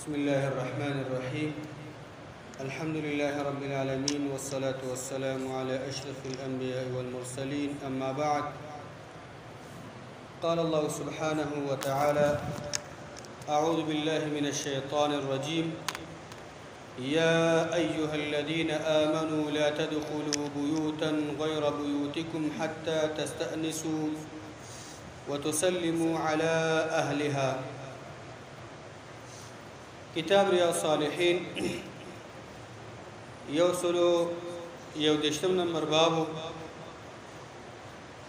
بسم الله الرحمن الرحيم. الحمد لله رب العالمين والصلاة والسلام على أشرف الأنبياء والمرسلين. أما بعد، قال الله سبحانه وتعالى: أعوذ بالله من الشيطان الرجيم. يا أيها الذين آمنوا لا تدخلوا بيوتا غير بيوتكم حتى تستأنسوا وتسلموا على أهلها. کتاب ریاض الصالحین یودشتم نمبر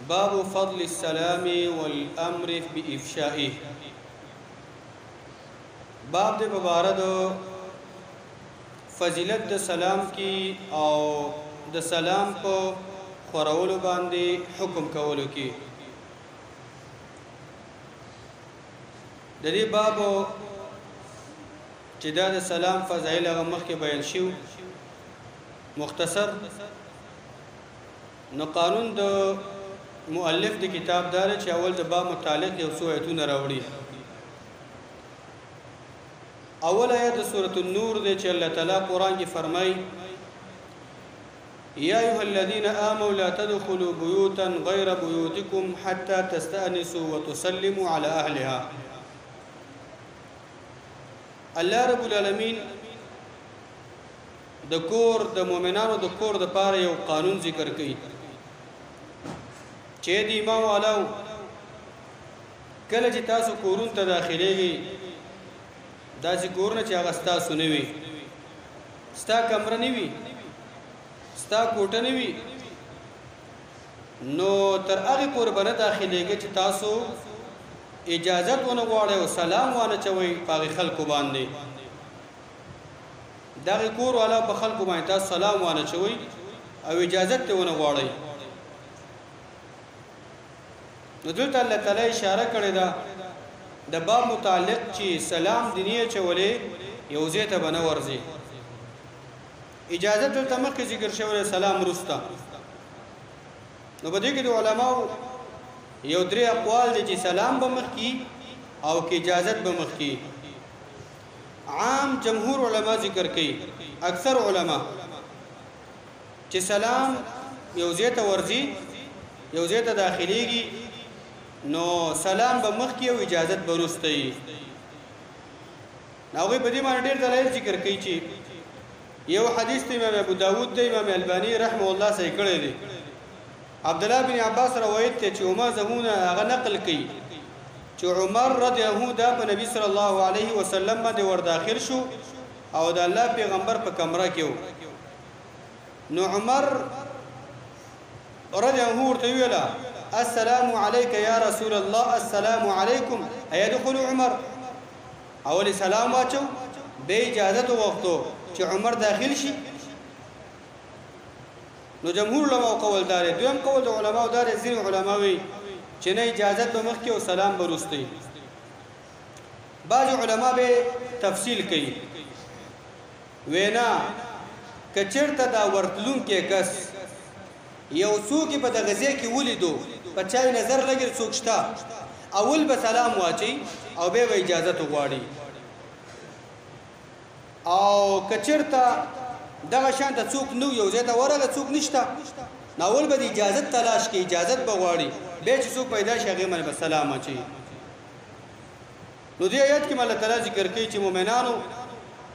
باب فضل السلام والامر بافشائه. باب د مبارد فضیلت د سلام کی او د سلام په خورولو باندې حکم کولو کی. د دې باب چې دا د سلام فضایل هغه مخکې بیان شو مختصر. نو قانون د مؤلف د کتاب دار چې اول د باب متعلق یو څو آیتونه راوړي. اول آیت د سورۃ النور دی چې الله تعالی قرآن کې فرمایي: یا ایها الذین آمنوا لا تدخلوا بیوتا غیر بیوتکم حتى تستأنسوا وتسلموا على اهلها. الله رب العالمین د کور د مؤمنانو د کور د پاره یو قانون ذکر کړي چې د ایمان والو کله چې تاسو کورون ته داخليږئ داسې کورونه چې هغه ستاسو نه وي، ستا کمره نه وي، ستا کوټه نه وي، نو تر هغه پورې به نه داخليږئ چې تاسو اجازت ونه غواړئ او سلام وانه چوئ په هغې خلکو باندې. دغه کور والا په خلکو باندې تاسو سلام وانه چوئ او اجازت ته ونه غواړئ. نو دلته الله تعالی اشاره کړې ده د باب متعلق چې سلام دیني چولې یو ځای ته به نه ورځي. اجازت دلته مخکې ذکر شوی سلام وروسته. نو په دې کې د علماو یو درې اقوال دي چې سلام به مخکې او کې اجازت به مخکې. عام جمهور علما ذکر کوي، اکثر علما چې سلام یو ځای ته ورځي، یو ځای ته داخليږي، نو سلام به مخکې او اجازت به وروسته وي. هغوی په دې باندې ډېر دلایل ذکر کوي چې یو حدیث د امام ابو داود د امام الباني رحمه الله صحیح کړی دی. عبد الله بن عباس روایت ته چې عمر زهونه هغه نقل کوي چې عمر رضی الله عنه د نبی صلی الله علیه وسلم باندې ور داخل شو او د الله پیغمبر په کمره کې و. نو عمر رضی الله عنه ورته ویل: السلام علیک یا رسول الله، السلام علیکم. ایدخل عمر؟ اول سلام واچو، به اجازه وغوښتو چې عمر داخل شي. نو جمهور علماء قول دار. دویم قول د علماء دار، ځینې علما وی چې نه اجازت به مخکې او سلام به وروسته. بعض علما به تفصیل کوي، وینا که چېرته دا ورتلونکی کس یو څوک په دغه ځای کې ولیدو، په چا یې نظر لګېد څوک شته، اول به سلام واچوي او بیا به اجازت وغواړي. او که چېرته دغه شان ته څوک نو یو ځای ته ورغله څوک نشته، نو اول به د اجازت تلاش کوي، اجازت به غواړي، بیا چې څوک پیدا شي هغې باندې به سلام اچوي. نو دې آیت کې الله تعالی ذکر کوي چې مؤمنانو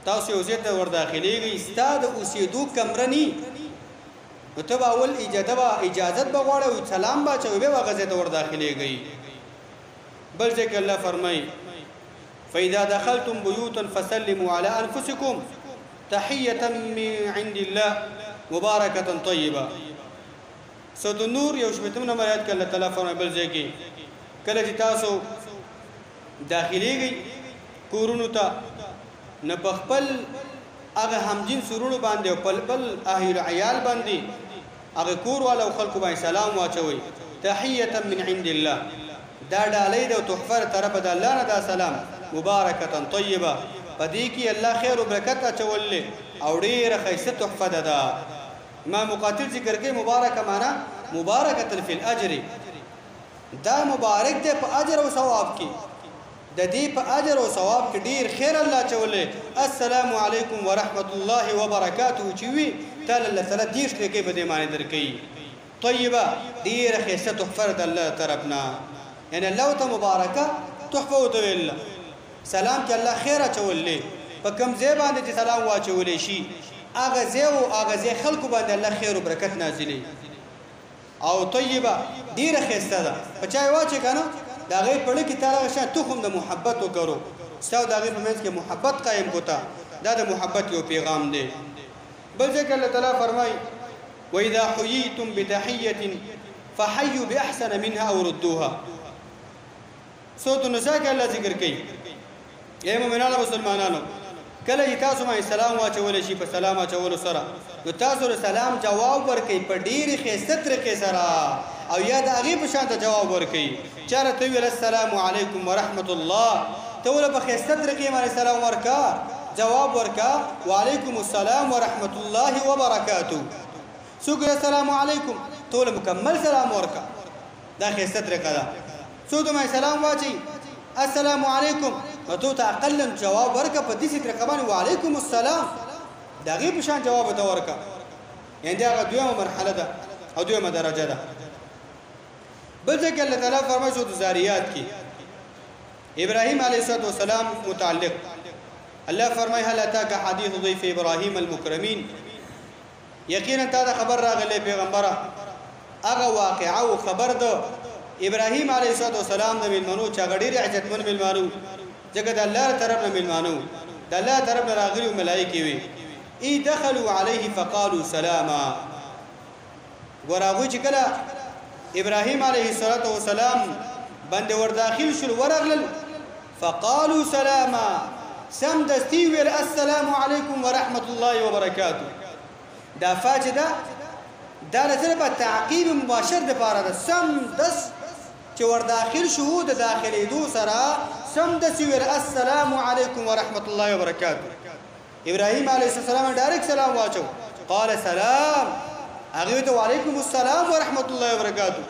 تاسو یو ځای ته ورداخلېږئ، ستا د اوسېدو کمره ني، نو ته به اول اجازت به غواړئ او سلام به اچوئ، بیا به هغه ځای ته ورداخلېږئ. بل ځای کې الله فرمایي: فإذا دخلتم بيوتا فسلموا على أنفسكم تحية من عند الله مباركة طيبة. سورۃ النور یو شپږم نمبر آیت کې الله تعالی فرمایي بل ځای کې کله چې تاسو داخليږئ کورونو ته، نه په خپل هغه همجنس سرونو باندې او بل اهل عیال باندې هغه کور والا خلکو باندې سلام واچوي. تحية من عند الله، دا ډالۍ ده او تحفه طرف د الله نه، دا سلام مبارکه طیبه، پدې کې الله خیر او برکت اچولې او ډېره ښایسته تحفه ده. امام مقاتل ذکر کوي مبارکه معنا مبارکه فی الاجر، دا مبارک ده په اجر او ثواب کې. د دې په اجر او ثواب کې ډیر خیر الله چولې السلام علیکم ورحمت الله وبرکاته چې وي تعالی الله تعالی دې شته کې به دې معنی درکې طیبه ډیر خیسته تحفه د الله طرفنا یعنی الله ته مبارکه تحفه وتویل سلام کې الله خیر چولې په کوم ځای باندې چې سلام واچولې شي هغه ځای او هغه ځای خلکو باندې الله خیر او برکت نازلې او طیبه ډیر خیسته ده په چا واچې کنه دا غي پړ کې تعالی شان تخم د محبت وکړو ستاسو دا غي په منځ کې محبت قائم کوتا دا د محبت یو پیغام دی بل ځکه الله تعالی فرمای واذا حييتم بتحيه فحيوا باحسن منها او ردوها سورۃ النساء کې الله ذکر کوي اے مومنانو مسلمانانو کله چې تاسو باندې سلام واچول شي په سلام اچول سره نو تاسو له سلام جواب ورکړئ په ډېرې ښایسته طریقې سره او یا د هغې په شان ته جواب ورکړئ چا راته وویل السلام علیکم ورحمت الله ته ولې په ښایسته طریقې باندې سلام ورکړه جواب ورکړه وعلیکم السلام ورحمت الله وبرکاته څوک السلام علیکم ته ولې مکمل سلام ورکړه دا ښایسته طریقه ده څوک باندې سلام واچي السلام علیکم نو ته اقلا جواب ورکړه په دې طریقه باندې وعلیکم السلام دا غي په شان جواب ته ورکړه یعنی دا دویمه مرحله ده او دویمه درجه ده بل ځکه الله تعالی فرمایي سورۃ الذاریات کې ابراهیم علیه السلام متعلق الله فرمایي هل اتاك حديث ضيف ابراهيم المكرمين یقینا تا خبر راغله پیغمبره هغه واقعه او خبر ده ابراهیم علیه السلام د ملمنو چا غډیر عزتمن ملمانو ځکه د الله طرف نه ملمانو د الله طرف نه راغلي ملائکه وي ای دخلوا عليه فقالوا سلاما ورغه چې کله ابراهیم علیه السلام باندې ور داخل شول ورغلل فقالوا سلاما سم دستی ویل السلام علیکم ورحمت الله وبرکاته دا فاجده دا لته په تعقیب مباشر د پاره ده سم دس چې ور داخل شو د داخلي دو سره سم دستی ویل السلام علیکم ورحمت الله وبرکاته ابراهیم علیه السلام ډایرکټ سلام واچو قال سلام هغه ته وعلیکم السلام ورحمت الله وبرکاته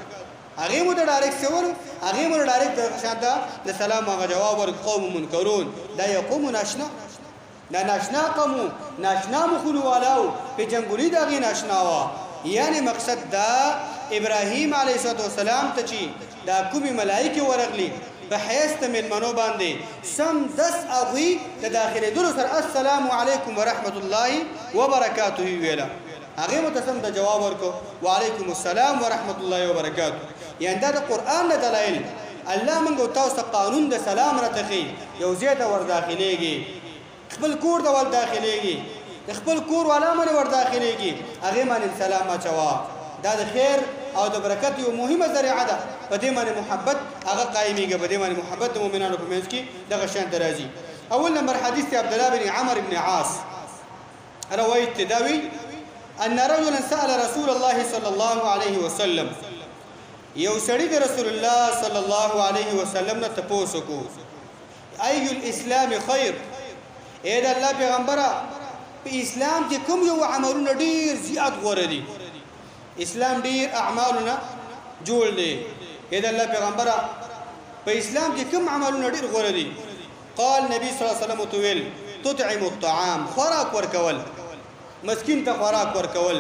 هغه مو ډایرکټ سوال هغه مو ډایرکټ شاته د سلام هغه جواب ور قوم منکرون لا يقوم ناشنا دا ناشنا قوم ناشنا مخلو والاو په جنگولي دا غي ناشنا وا یعنی مقصد دا ابراهیم علیه السلام ته چی دا کومي ملائکه ورغلي په حیث من منو باندې سم دس اغوی د داخله دلو سره السلام علیکم ورحمت الله وبرکاته ویلا هغه متسم د جواب ورکو وعلیکم السلام ورحمت الله وبرکاته یعنی دا د قران د دلایل الله موږ تاسو قانون د سلام راتخي یو زیاته ور داخليږي خپل کور د ور داخليږي خپل کور ولا من ور داخليږي هغه باندې سلام اچوا دا د خیر او د برکت یو مهمه ذریعہ ده په دې باندې محبت هغه قائميږي په دې باندې محبت د مؤمنانو په منځ کې دغه شان درازي اول نمبر حدیث عبد الله بن عمرو بن عاص روایت تداوي ان رجلا سأل رسول الله صلى الله عليه وسلم یو سړی د رسول الله صلی الله علیه وسلم نه تاسو کو اي الاسلام خير اې د الله پیغمبره په اسلام کې کوم یو عملونه ډیر زیات غوړه دي اسلام ډیر اعمالونه جوړ دي اې د الله پیغمبره په اسلام کې کوم عملونه ډیر غوړه دي قال نبی صلی الله علیه وسلم تویل تطعم الطعام خوراک ورکول مسکین ته خوراک ورکول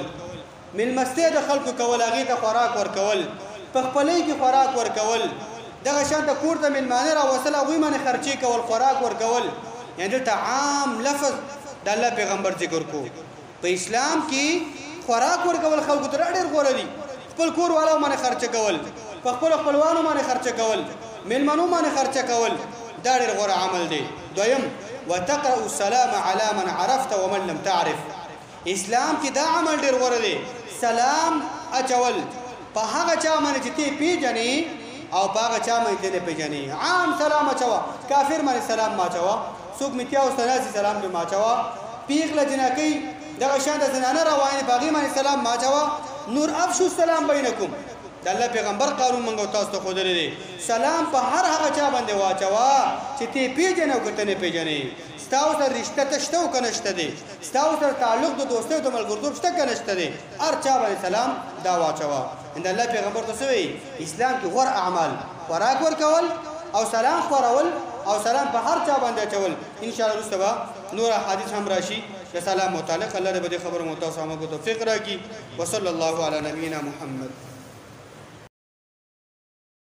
من مسته د خلکو کول هغه ته خوراک ورکول په خپلې کې خوراک ورکول دغه شان د کور ته من مانره وصله وي من خرچي کول خوراک ورکول یعنی د عام لفظ د الله پیغمبر ذکر کو په اسلام کې خوراک ورکول خلکو ته ډېر غوړه دي خپل کور والو باندې خرچ کول په خپل خپلوانو باندې خرچ کول ملمنو باندې خرچ کول دا ډېر غوړه عمل دی دویم وتقرأ السلام على من عرفت ومن لم تعرف اسلام کې دا عمل ډېر غوړه دی سلام اچول په هغه چا باندې چې ته پیژنې او په هغه چا باندې ته پیژنې عام سلام اچوا کافر باندې سلام ما اچوا څوک میتیا او سناسي سلام به ما اچوا پیغله جنکی دغه شان د زنانه روانه باغی باندې سلام ما اچوا نور افشو السلام بینکم د الله پیغمبر قانون منغو تاسو ته خو درې سلام په هر هغه چا باندې واچوا چې ته پیژنې او کته نه پیژنې ستاسو سره رشتہ تشته او کنهشته دي ستاسو سره تعلق د دوستۍ او د ملګرتوب شته کنهشته دي هر چا باندې سلام دا واچوا ان الله پیغمبر ته وی اسلام کې غوړ اعمال خوراک ورکول او سلام خورول او سلام په هر چا باندې چول ان شاء الله رسوا نور حدیث هم راشي د سلام متعلق الله دې خبر مو تاسو موږ توفیق راکړي وصلی الله علی نبینا محمد